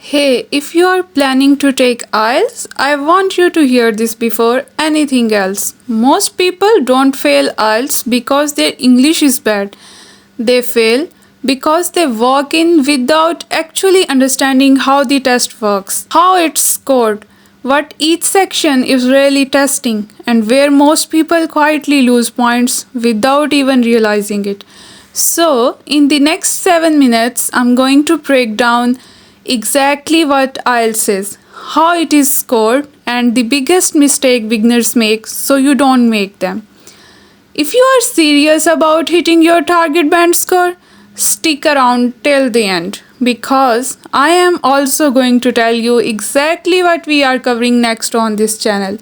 Hey, if you are planning to take IELTS, I want you to hear this before anything else. Most people don't fail IELTS because their English is bad. They fail because they walk in without actually understanding how the test works, how it's scored, what each section is really testing, and where most people quietly lose points without even realizing it. So, in the next 7 minutes, I'm going to break down exactly what IELTS is, how it is scored, and the biggest mistake beginners make so you don't make them. If you are serious about hitting your target band score, stick around till the end because I am also going to tell you exactly what we are covering next on this channel.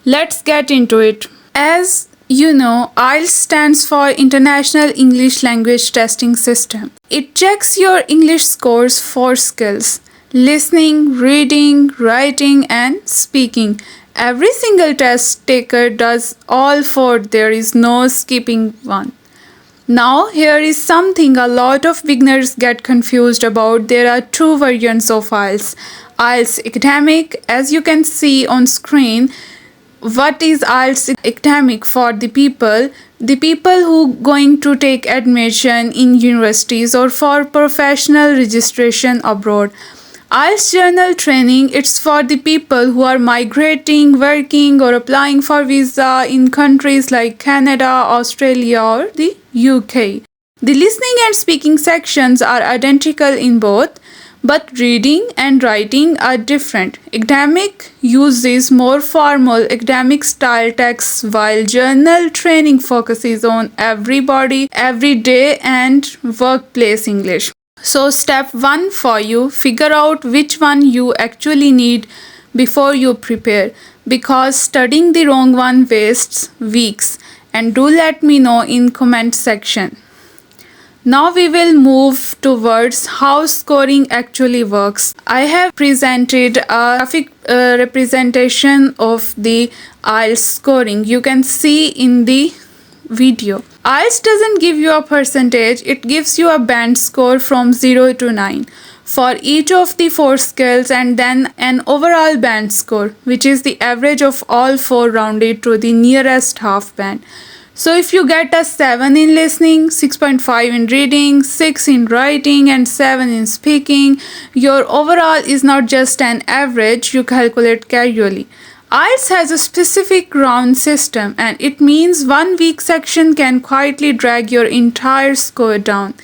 Let's get into it. As you know, IELTS stands for International English Language Testing System. It checks your English scores for skills: listening, reading, writing, and speaking. Every single test taker does all four, there is no skipping one. Now, here is something a lot of beginners get confused about. There are two versions of IELTS. IELTS Academic, as you can see on screen. What is IELTS Academic for the people? The people who going to take admission in universities or for professional registration abroad. IELTS General Training, it's for the people who are migrating, working or applying for visa in countries like Canada, Australia or the UK. The listening and speaking sections are identical in both, but reading and writing are different. Academic uses more formal academic style texts while journal training focuses on everybody, everyday and workplace English. So step 1 for you, figure out which one you actually need before you prepare because studying the wrong one wastes weeks, and do let me know in comment section. Now we will move towards how scoring actually works. I have presented a graphic representation of the IELTS scoring. You can see in the video. IELTS doesn't give you a percentage, it gives you a band score from 0 to 9 for each of the four skills and then an overall band score, which is the average of all four rounded to the nearest half band. So if you get a 7 in listening, 6.5 in reading, 6 in writing and 7 in speaking, your overall is not just an average you calculate casually. IELTS has a specific round system and it means one weak section can quietly drag your entire score down.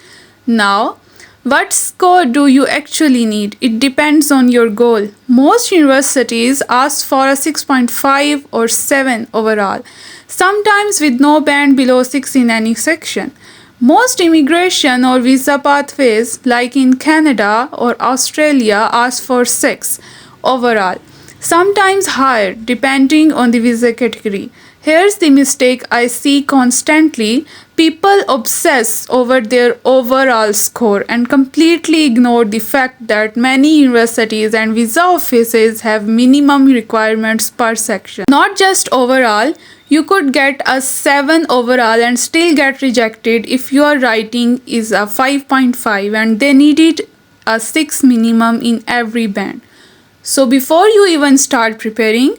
Now, what score do you actually need? It depends on your goal. Most universities ask for a 6.5 or 7 overall, sometimes with no band below 6 in any section. Most immigration or visa pathways, like in Canada or Australia, ask for 6 overall, sometimes higher depending on the visa category. Here's the mistake I see constantly. People obsess over their overall score and completely ignore the fact that many universities and visa offices have minimum requirements per section. Not just overall, you could get a 7 overall and still get rejected if your writing is a 5.5 and they needed a 6 minimum in every band. So before you even start preparing,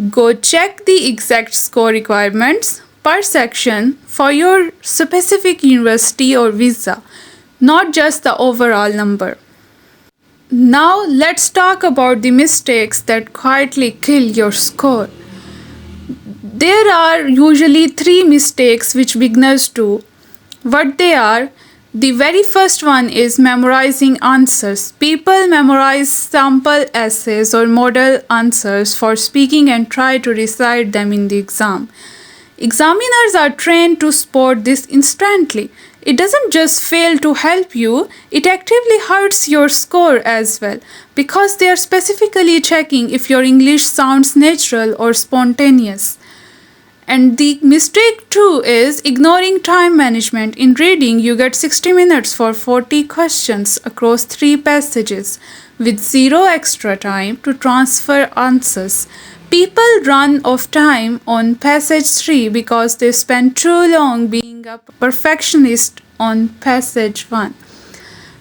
go check the exact score requirements per section for your specific university or visa, not just the overall number. Now let's talk about the mistakes that quietly kill your score. There are usually 3 mistakes which beginners do. What they are: the very first one is memorizing answers. People memorize sample essays or model answers for speaking and try to recite them in the exam. Examiners are trained to spot this instantly. It doesn't just fail to help you, it actively hurts your score as well because they are specifically checking if your English sounds natural or spontaneous. And the mistake 2 is ignoring time management. In reading, you get 60 minutes for 40 questions across 3 passages with 0 extra time to transfer answers. People run of time on passage 3 because they spend too long being a perfectionist on passage 1.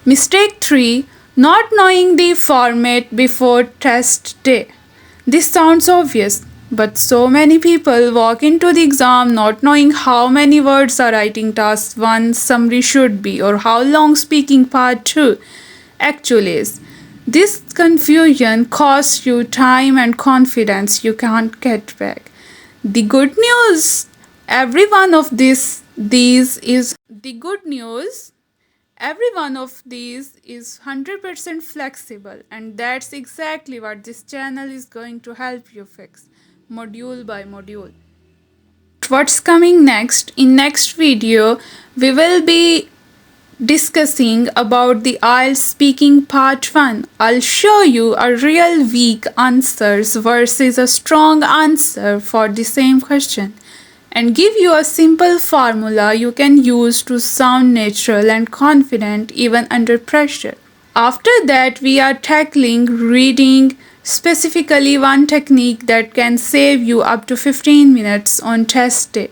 Mistake 3: Not knowing the format before test day. This sounds obvious, but so many people walk into the exam not knowing how many words a writing task 1 summary should be or how long speaking part 2 actually is. This confusion costs you time and confidence you can't get back. The good news, every one of these is the good news. Every one of these is 100% flexible, and that's exactly what this channel is going to help you fix, module by module. What's coming next? In next video, we will be discussing about the IELTS speaking part 1. I'll show you a real weak answers versus a strong answer for the same question and give you a simple formula you can use to sound natural and confident even under pressure. After that, we are tackling reading, specifically one technique that can save you up to 15 minutes on test day,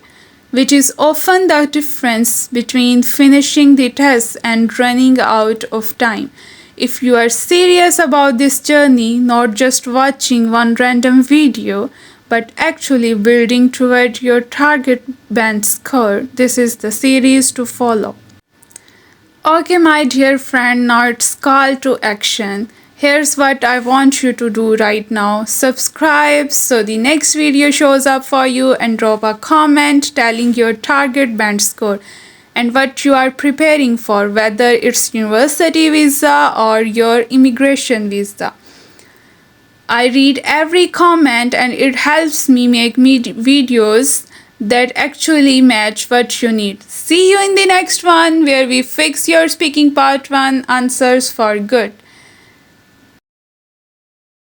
which is often the difference between finishing the test and running out of time. If you are serious about this journey, not just watching one random video, but actually building toward your target band score, this is the series to follow. Okay, my dear friend, now it's call to action. Here's what I want you to do right now. Subscribe so the next video shows up for you, and drop a comment telling your target band score and what you are preparing for, whether it's university visa or your immigration visa. I read every comment and it helps me make videos that actually match what you need. See you in the next one where we fix your speaking part 1 answers for good.